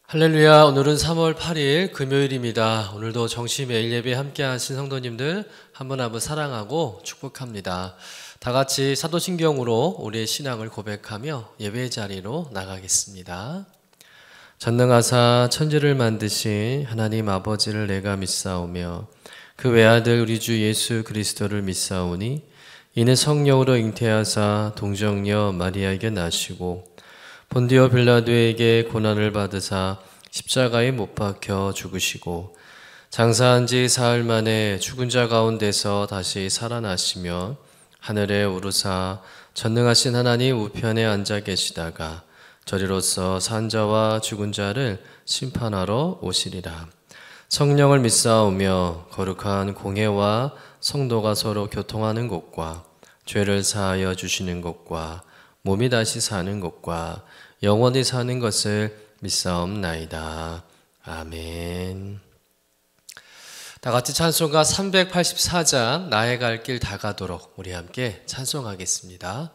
할렐루야. 오늘은 3월 8일 금요일입니다. 오늘도 정시 매일 예배 함께 하신 성도님들 한 분 한 분 사랑하고 축복합니다. 다 같이 사도신경으로 우리의 신앙을 고백하며 예배 자리로 나가겠습니다. 전능하사 천지를 만드신 하나님 아버지를 내가 믿사오며 그 외아들 우리 주 예수 그리스도를 믿사오니 이는 성령으로 잉태하사 동정녀 마리아에게 나시고 본디오 빌라도에게 고난을 받으사 십자가에 못 박혀 죽으시고 장사한 지 사흘 만에 죽은 자 가운데서 다시 살아나시며 하늘에 오르사 전능하신 하나님 우편에 앉아 계시다가 저리로서 산 자와 죽은 자를 심판하러 오시리라. 성령을 믿사오며 거룩한 공회와 성도가 서로 교통하는 것과 죄를 사하여 주시는 것과 몸이 다시 사는 것과 영원히 사는 것을 믿사옵나이다. 아멘. 다 같이 찬송가 384장 나의 갈 길 다 가도록 우리 함께 찬송하겠습니다.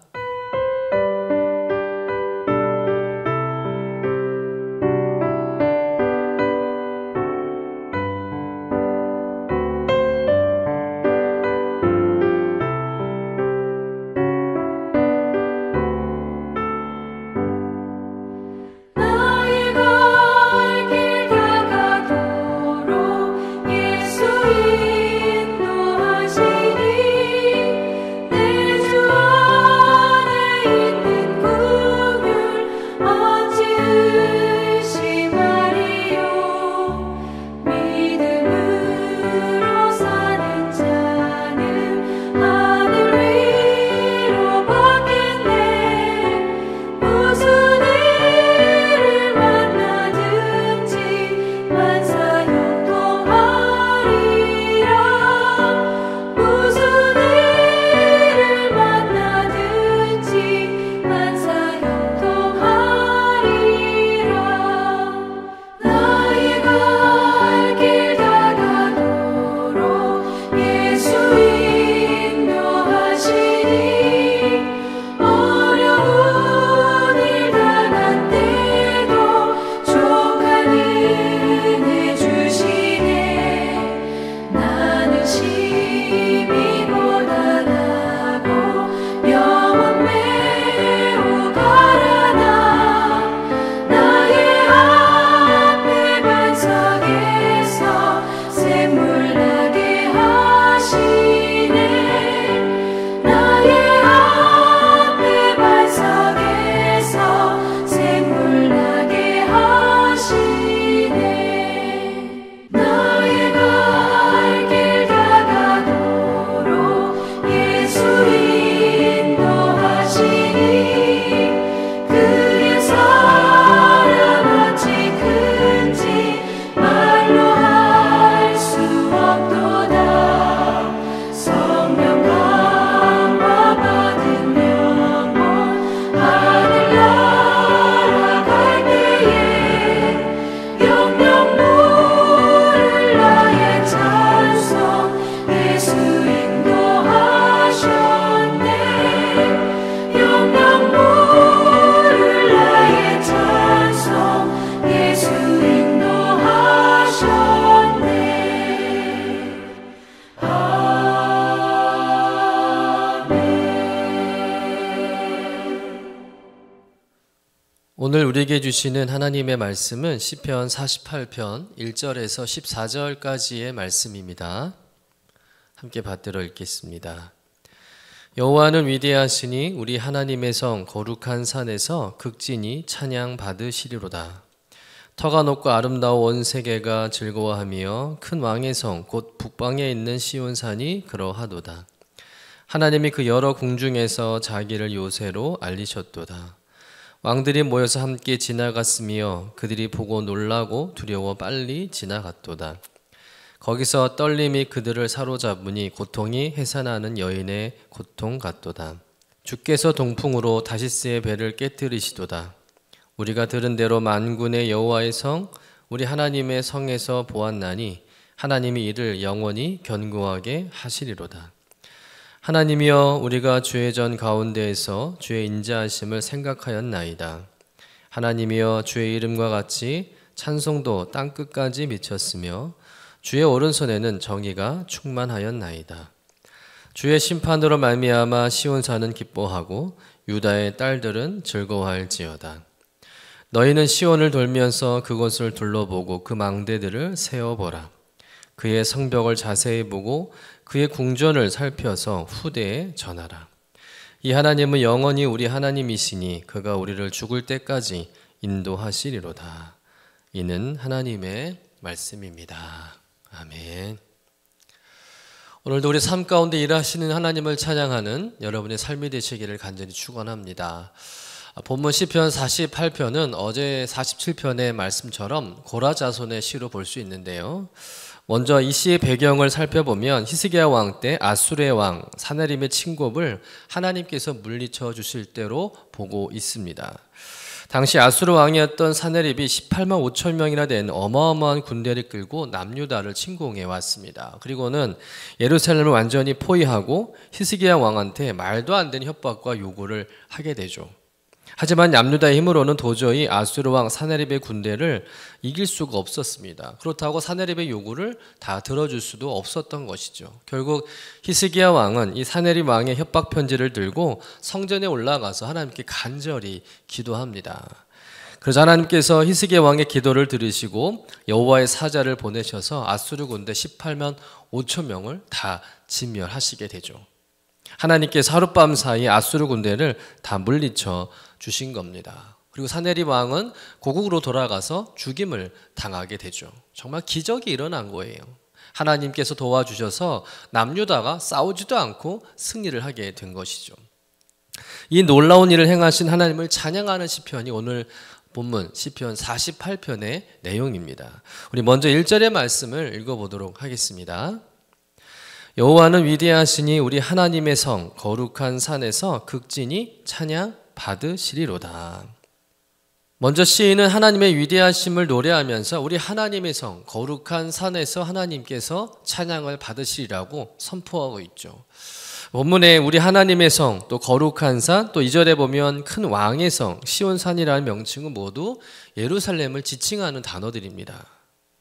오늘 우리에게 주시는 하나님의 말씀은 시편 48편 1절에서 14절까지의 말씀입니다. 함께 받들어 읽겠습니다. 여호와는 위대하시니 우리 하나님의 성 거룩한 산에서 극진히 찬양 받으시리로다. 터가 높고 아름다운 온 세계가 즐거워하며 큰 왕의 성 곧 북방에 있는 시온산이 그러하도다. 하나님이 그 여러 궁중에서 자기를 요새로 알리셨도다. 왕들이 모여서 함께 지나갔으며 그들이 보고 놀라고 두려워 빨리 지나갔도다. 거기서 떨림이 그들을 사로잡으니 고통이 해산하는 여인의 고통 같도다. 주께서 동풍으로 다시스의 배를 깨뜨리시도다. 우리가 들은 대로 만군의 여호와의 성 우리 하나님의 성에서 보았나니 하나님이 이를 영원히 견고하게 하시리로다. 하나님이여 우리가 주의 전 가운데에서 주의 인자하심을 생각하였나이다. 하나님이여 주의 이름과 같이 찬송도 땅끝까지 미쳤으며 주의 오른손에는 정의가 충만하였나이다. 주의 심판으로 말미암아 시온산은 기뻐하고 유다의 딸들은 즐거워할지어다. 너희는 시온을 돌면서 그곳을 둘러보고 그 망대들을 세어보라. 그의 성벽을 자세히 보고 그의 궁전을 살펴서 후대에 전하라. 이 하나님은 영원히 우리 하나님이시니 그가 우리를 죽을 때까지 인도하시리로다. 이는 하나님의 말씀입니다. 아멘. 오늘도 우리 삶 가운데 일하시는 하나님을 찬양하는 여러분의 삶이 되시기를 간절히 축원합니다. 본문 시편 48편은 어제 47편의 말씀처럼 고라 자손의 시로 볼 수 있는데요. 먼저 이 시의 배경을 살펴보면 히스기야 왕 때 아수르의 왕 사네립의 침공을 하나님께서 물리쳐 주실 때로 보고 있습니다. 당시 아수르 왕이었던 사네립이 18만 5천 명이나 된 어마어마한 군대를 끌고 남유다를 침공해 왔습니다. 그리고는 예루살렘을 완전히 포위하고 히스기야 왕한테 말도 안 되는 협박과 요구를 하게 되죠. 하지만 남유다의 힘으로는 도저히 아수르 왕 사네립의 군대를 이길 수가 없었습니다. 그렇다고 사네립의 요구를 다 들어줄 수도 없었던 것이죠. 결국 히스기야 왕은 이 사네립 왕의 협박 편지를 들고 성전에 올라가서 하나님께 간절히 기도합니다. 그래서 하나님께서 히스기야 왕의 기도를 들으시고 여호와의 사자를 보내셔서 아수르 군대 18만 5천 명을 다 진멸하시게 되죠. 하나님께서 하룻밤 사이 아수르 군대를 다 물리쳐 주신 겁니다. 그리고 사네립 왕은 고국으로 돌아가서 죽임을 당하게 되죠. 정말 기적이 일어난 거예요. 하나님께서 도와주셔서 남유다가 싸우지도 않고 승리를 하게 된 것이죠. 이 놀라운 일을 행하신 하나님을 찬양하는 시편이 오늘 본문 시편 48편의 내용입니다. 우리 먼저 1절의 말씀을 읽어보도록 하겠습니다. 여호와는 위대하시니 우리 하나님의 성 거룩한 산에서 극진히 찬양 받으시리로다. 먼저 시인은 하나님의 위대하심을 노래하면서 우리 하나님의 성 거룩한 산에서 하나님께서 찬양을 받으시리라고 선포하고 있죠. 본문에 우리 하나님의 성, 또 거룩한 산, 또 2절에 보면 큰 왕의 성 시온산이라는 명칭은 모두 예루살렘을 지칭하는 단어들입니다.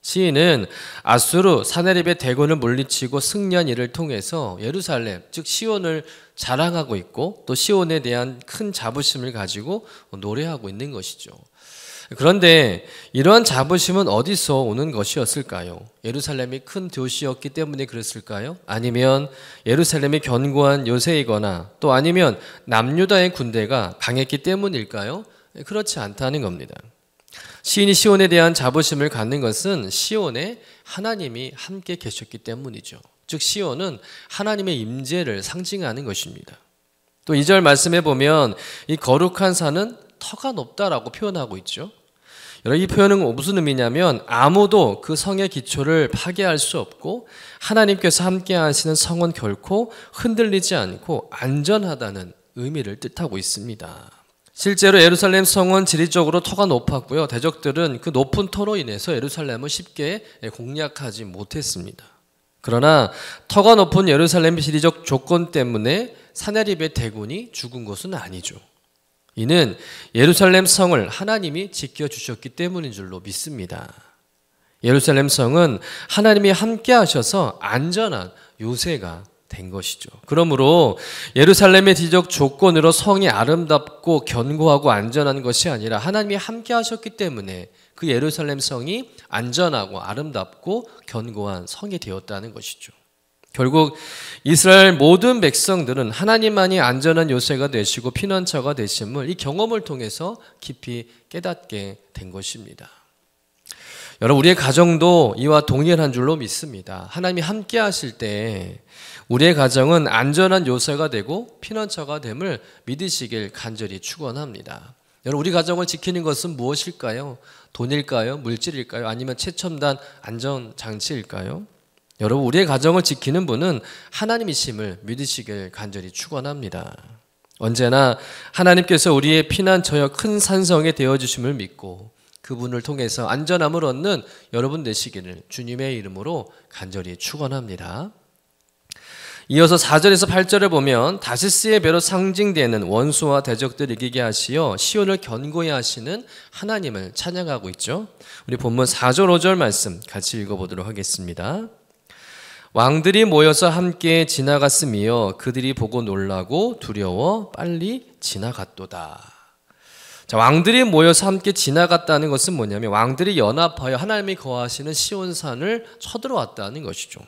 시인은 아수르 사네립의 대군을 물리치고 승리한 일을 통해서 예루살렘 즉 시온을 자랑하고 있고 또 시온에 대한 큰 자부심을 가지고 노래하고 있는 것이죠. 그런데 이러한 자부심은 어디서 오는 것이었을까요? 예루살렘이 큰 도시였기 때문에 그랬을까요? 아니면 예루살렘이 견고한 요새이거나 또 아니면 남유다의 군대가 강했기 때문일까요? 그렇지 않다는 겁니다. 시인이 시온에 대한 자부심을 갖는 것은 시온에 하나님이 함께 계셨기 때문이죠. 즉 시온은 하나님의 임재를 상징하는 것입니다. 또 2절 말씀에 보면 이 거룩한 산은 터가 높다라고 표현하고 있죠. 여러분 이 표현은 무슨 의미냐면 아무도 그 성의 기초를 파괴할 수 없고 하나님께서 함께 하시는 성은 결코 흔들리지 않고 안전하다는 의미를 뜻하고 있습니다. 실제로 예루살렘 성은 지리적으로 터가 높았고요. 대적들은 그 높은 터로 인해서 예루살렘을 쉽게 공략하지 못했습니다. 그러나 터가 높은 예루살렘의 지리적 조건 때문에 사네립의 대군이 죽은 것은 아니죠. 이는 예루살렘 성을 하나님이 지켜주셨기 때문인 줄로 믿습니다. 예루살렘 성은 하나님이 함께 하셔서 안전한 요새가 된 것이죠. 그러므로 예루살렘의 지적 조건으로 성이 아름답고 견고하고 안전한 것이 아니라 하나님이 함께 하셨기 때문에 그 예루살렘 성이 안전하고 아름답고 견고한 성이 되었다는 것이죠. 결국 이스라엘 모든 백성들은 하나님만이 안전한 요새가 되시고 피난처가 되심을 이 경험을 통해서 깊이 깨닫게 된 것입니다. 여러분 우리의 가정도 이와 동일한 줄로 믿습니다. 하나님이 함께 하실 때 우리의 가정은 안전한 요새가 되고 피난처가 됨을 믿으시길 간절히 축원합니다. 여러분 우리 가정을 지키는 것은 무엇일까요? 돈일까요? 물질일까요? 아니면 최첨단 안전장치일까요? 여러분 우리의 가정을 지키는 분은 하나님이심을 믿으시길 간절히 축원합니다. 언제나 하나님께서 우리의 피난처여 큰 산성이 되어주심을 믿고 그분을 통해서 안전함을 얻는 여러분 되시기를 주님의 이름으로 간절히 축원합니다. 이어서 4절에서 8절을 보면 다시스의 배로 상징되는 원수와 대적들을 이기게 하시어 시온을 견고히 하시는 하나님을 찬양하고 있죠. 우리 본문 4절 5절 말씀 같이 읽어보도록 하겠습니다. 왕들이 모여서 함께 지나갔으며 그들이 보고 놀라고 두려워 빨리 지나갔도다. 자, 왕들이 모여서 함께 지나갔다는 것은 뭐냐면 왕들이 연합하여 하나님이 거하시는 시온산을 쳐들어왔다는 것이죠.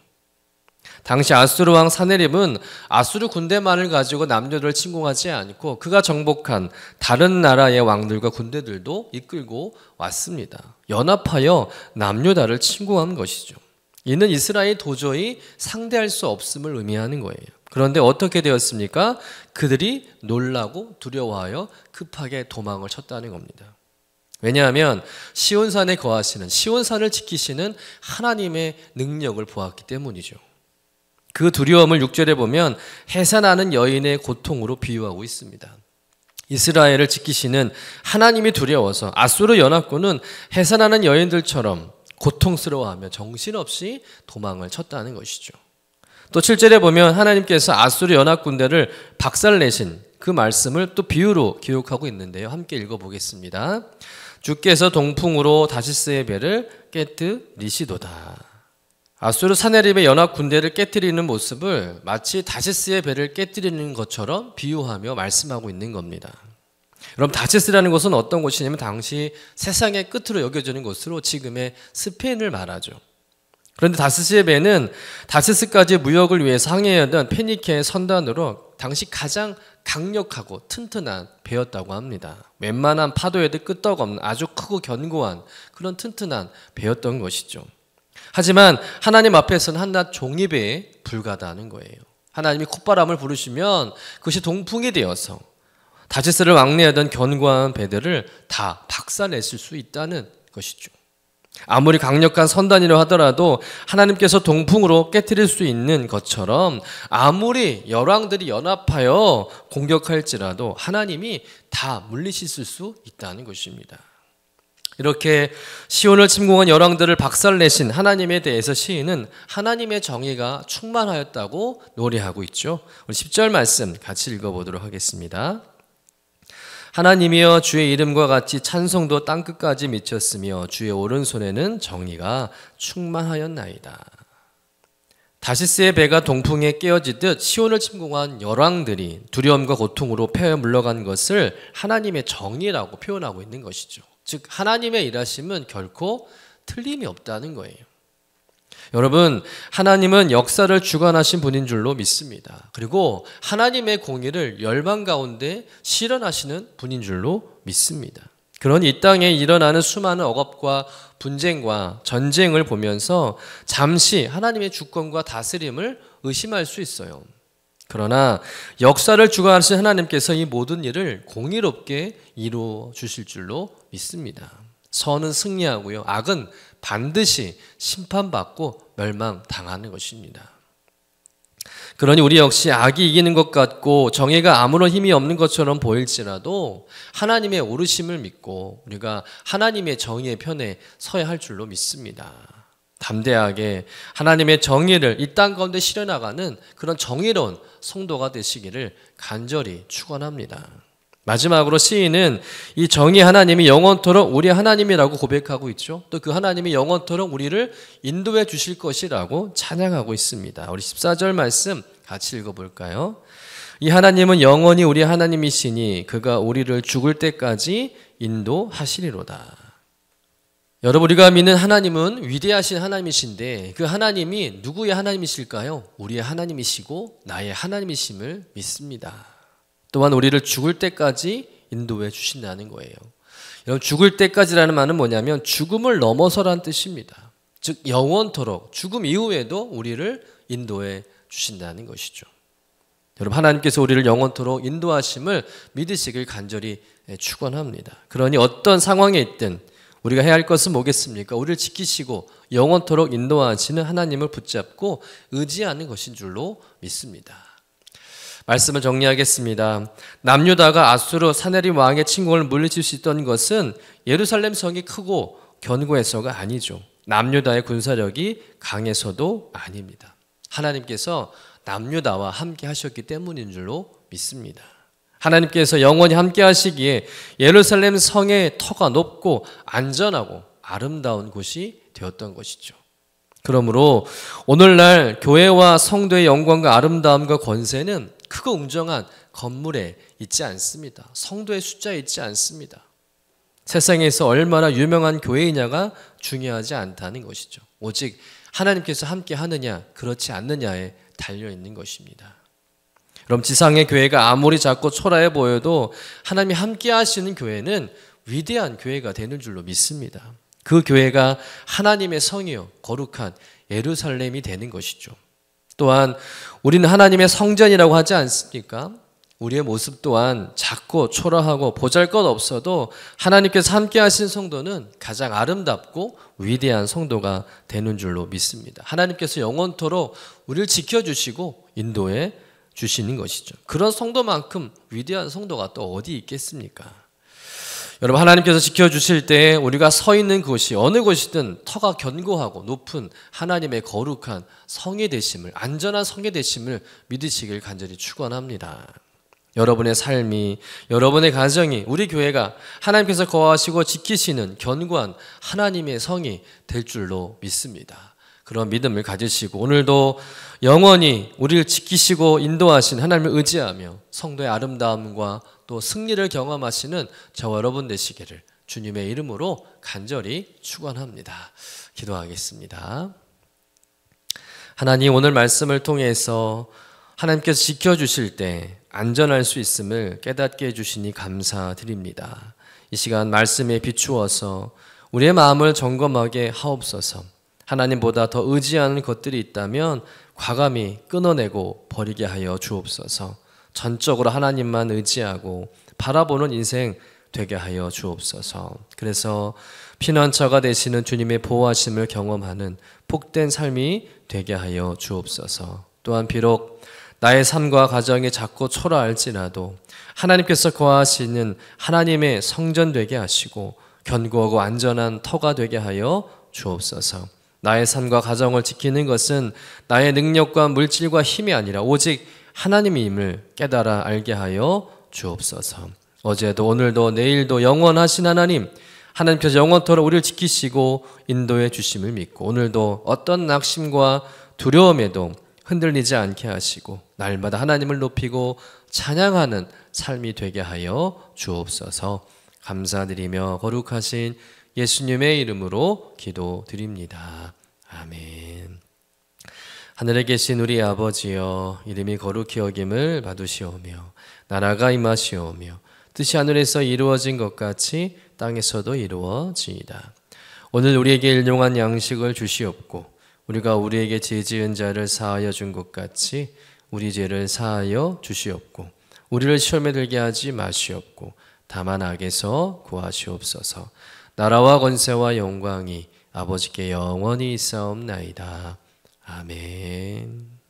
당시 아수르 왕 사네립은 아수르 군대만을 가지고 남녀를 침공하지 않고 그가 정복한 다른 나라의 왕들과 군대들도 이끌고 왔습니다. 연합하여 남녀다를 침공한 것이죠. 이는 이스라엘이 도저히 상대할 수 없음을 의미하는 거예요. 그런데 어떻게 되었습니까? 그들이 놀라고 두려워하여 급하게 도망을 쳤다는 겁니다. 왜냐하면 시온산에 거하시는, 시온산을 지키시는 하나님의 능력을 보았기 때문이죠. 그 두려움을 6절에 보면 해산하는 여인의 고통으로 비유하고 있습니다. 이스라엘을 지키시는 하나님이 두려워서 아수르 연합군은 해산하는 여인들처럼 고통스러워하며 정신없이 도망을 쳤다는 것이죠. 또 7절에 보면 하나님께서 아수르 연합군대를 박살내신 그 말씀을 또 비유로 기록하고 있는데요. 함께 읽어보겠습니다. 주께서 동풍으로 다시스의 배를 깨뜨리시도다. 아수르 사네립의 연합 군대를 깨뜨리는 모습을 마치 다시스의 배를 깨뜨리는 것처럼 비유하며 말씀하고 있는 겁니다. 여러분, 다시스라는 곳은 어떤 곳이냐면 당시 세상의 끝으로 여겨지는 곳으로 지금의 스페인을 말하죠. 그런데 다시스의 배는 다시스까지 무역을 위해서 항해하던 페니케의 선단으로 당시 가장 강력하고 튼튼한 배였다고 합니다. 웬만한 파도에도 끄떡없는 아주 크고 견고한 그런 튼튼한 배였던 것이죠. 하지만 하나님 앞에서는 한낱 종이배에 불과하다는 거예요. 하나님이 콧바람을 부르시면 그것이 동풍이 되어서 다시스를 왕래하던 견고한 배들을 다 박살냈을 수 있다는 것이죠. 아무리 강력한 선단이라 하더라도 하나님께서 동풍으로 깨뜨릴 수 있는 것처럼 아무리 열왕들이 연합하여 공격할지라도 하나님이 다 물리칠 수 있다는 것입니다. 이렇게 시온을 침공한 열왕들을 박살내신 하나님에 대해서 시인은 하나님의 정의가 충만하였다고 노래하고 있죠. 우리 10절 말씀 같이 읽어보도록 하겠습니다. 하나님이여 주의 이름과 같이 찬송도 땅끝까지 미쳤으며 주의 오른손에는 정의가 충만하였나이다. 다시스의 배가 동풍에 깨어지듯 시온을 침공한 열왕들이 두려움과 고통으로 패어 물러간 것을 하나님의 정의라고 표현하고 있는 것이죠. 즉 하나님의 일하심은 결코 틀림이 없다는 거예요. 여러분, 하나님은 역사를 주관하신 분인 줄로 믿습니다. 그리고 하나님의 공의를 열방 가운데 실현하시는 분인 줄로 믿습니다. 그러니 이 땅에 일어나는 수많은 억압과 분쟁과 전쟁을 보면서 잠시 하나님의 주권과 다스림을 의심할 수 있어요. 그러나 역사를 주관하신 하나님께서 이 모든 일을 공의롭게 이루어 주실 줄로 믿습니다. 선은 승리하고요, 악은 반드시 심판받고 멸망당하는 것입니다. 그러니 우리 역시 악이 이기는 것 같고 정의가 아무런 힘이 없는 것처럼 보일지라도 하나님의 오르심을 믿고 우리가 하나님의 정의의 편에 서야 할 줄로 믿습니다. 담대하게 하나님의 정의를 이 땅 가운데 실현나가는 그런 정의로운 성도가 되시기를 간절히 축원합니다. 마지막으로 시인은 이 정의 하나님이 영원토록 우리 하나님이라고 고백하고 있죠. 또 그 하나님이 영원토록 우리를 인도해 주실 것이라고 찬양하고 있습니다. 우리 14절 말씀 같이 읽어볼까요? 이 하나님은 영원히 우리 하나님이시니 그가 우리를 죽을 때까지 인도하시리로다. 여러분, 우리가 믿는 하나님은 위대하신 하나님이신데 그 하나님이 누구의 하나님이실까요? 우리의 하나님이시고 나의 하나님이심을 믿습니다. 또한 우리를 죽을 때까지 인도해 주신다는 거예요. 여러분, 죽을 때까지라는 말은 뭐냐면 죽음을 넘어서라는 뜻입니다. 즉 영원토록 죽음 이후에도 우리를 인도해 주신다는 것이죠. 여러분, 하나님께서 우리를 영원토록 인도하심을 믿으시길 간절히 축원합니다. 그러니 어떤 상황에 있든 우리가 해야 할 것은 뭐겠습니까? 우리를 지키시고 영원토록 인도하시는 하나님을 붙잡고 의지하는 것인 줄로 믿습니다. 말씀을 정리하겠습니다. 남유다가 아수르 사네립 왕의 침공을 물리칠 수 있던 것은 예루살렘 성이 크고 견고해서가 아니죠. 남유다의 군사력이 강해서도 아닙니다. 하나님께서 남유다와 함께 하셨기 때문인 줄로 믿습니다. 하나님께서 영원히 함께 하시기에 예루살렘 성의 터가 높고 안전하고 아름다운 곳이 되었던 것이죠. 그러므로 오늘날 교회와 성도의 영광과 아름다움과 권세는 크고 웅장한 건물에 있지 않습니다. 성도의 숫자에 있지 않습니다. 세상에서 얼마나 유명한 교회이냐가 중요하지 않다는 것이죠. 오직 하나님께서 함께 하느냐 그렇지 않느냐에 달려있는 것입니다. 그럼 지상의 교회가 아무리 작고 초라해 보여도 하나님이 함께 하시는 교회는 위대한 교회가 되는 줄로 믿습니다. 그 교회가 하나님의 성이요 거룩한 예루살렘이 되는 것이죠. 또한 우리는 하나님의 성전이라고 하지 않습니까? 우리의 모습 또한 작고 초라하고 보잘것없어도 하나님께서 함께 하신 성도는 가장 아름답고 위대한 성도가 되는 줄로 믿습니다. 하나님께서 영원토록 우리를 지켜주시고 인도해 주시는 것이죠. 그런 성도만큼 위대한 성도가 또 어디 있겠습니까? 여러분, 하나님께서 지켜주실 때 우리가 서 있는 곳이 어느 곳이든 터가 견고하고 높은 하나님의 거룩한 성이 되심을, 안전한 성이 되심을 믿으시길 간절히 축원합니다. 여러분의 삶이, 여러분의 가정이, 우리 교회가 하나님께서 거하시고 지키시는 견고한 하나님의 성이 될 줄로 믿습니다. 그런 믿음을 가지시고 오늘도 영원히 우리를 지키시고 인도하신 하나님을 의지하며 성도의 아름다움과 또 승리를 경험하시는 저와 여러분 되시기를 주님의 이름으로 간절히 축원합니다. 기도하겠습니다. 하나님, 오늘 말씀을 통해서 하나님께서 지켜주실 때 안전할 수 있음을 깨닫게 해주시니 감사드립니다. 이 시간 말씀에 비추어서 우리의 마음을 점검하게 하옵소서. 하나님보다 더 의지하는 것들이 있다면 과감히 끊어내고 버리게 하여 주옵소서. 전적으로 하나님만 의지하고 바라보는 인생 되게 하여 주옵소서. 그래서 피난처가 되시는 주님의 보호하심을 경험하는 복된 삶이 되게 하여 주옵소서. 또한 비록 나의 삶과 가정이 작고 초라할지라도 하나님께서 거하시는 하나님의 성전 되게 하시고 견고하고 안전한 터가 되게 하여 주옵소서. 나의 삶과 가정을 지키는 것은 나의 능력과 물질과 힘이 아니라 오직 하나님임을 깨달아 알게 하여 주옵소서. 어제도 오늘도 내일도 영원하신 하나님, 하나님께서 영원토록 우리를 지키시고 인도해 주심을 믿고 오늘도 어떤 낙심과 두려움에도 흔들리지 않게 하시고 날마다 하나님을 높이고 찬양하는 삶이 되게 하여 주옵소서. 감사드리며 거룩하신 예수님의 이름으로 기도드립니다. 아멘. 하늘에 계신 우리 아버지여, 이름이 거룩히 여김을 받으시오며 나라가 임하시오며 뜻이 하늘에서 이루어진 것 같이 땅에서도 이루어지이다. 오늘 우리에게 일용할 양식을 주시옵고 우리가 우리에게 죄 지은 자를 사하여 준 것 같이 우리 죄를 사하여 주시옵고 우리를 시험에 들게 하지 마시옵고 다만 악에서 구하시옵소서. 나라와 권세와 영광이 아버지께 영원히 있사옵나이다. 아멘.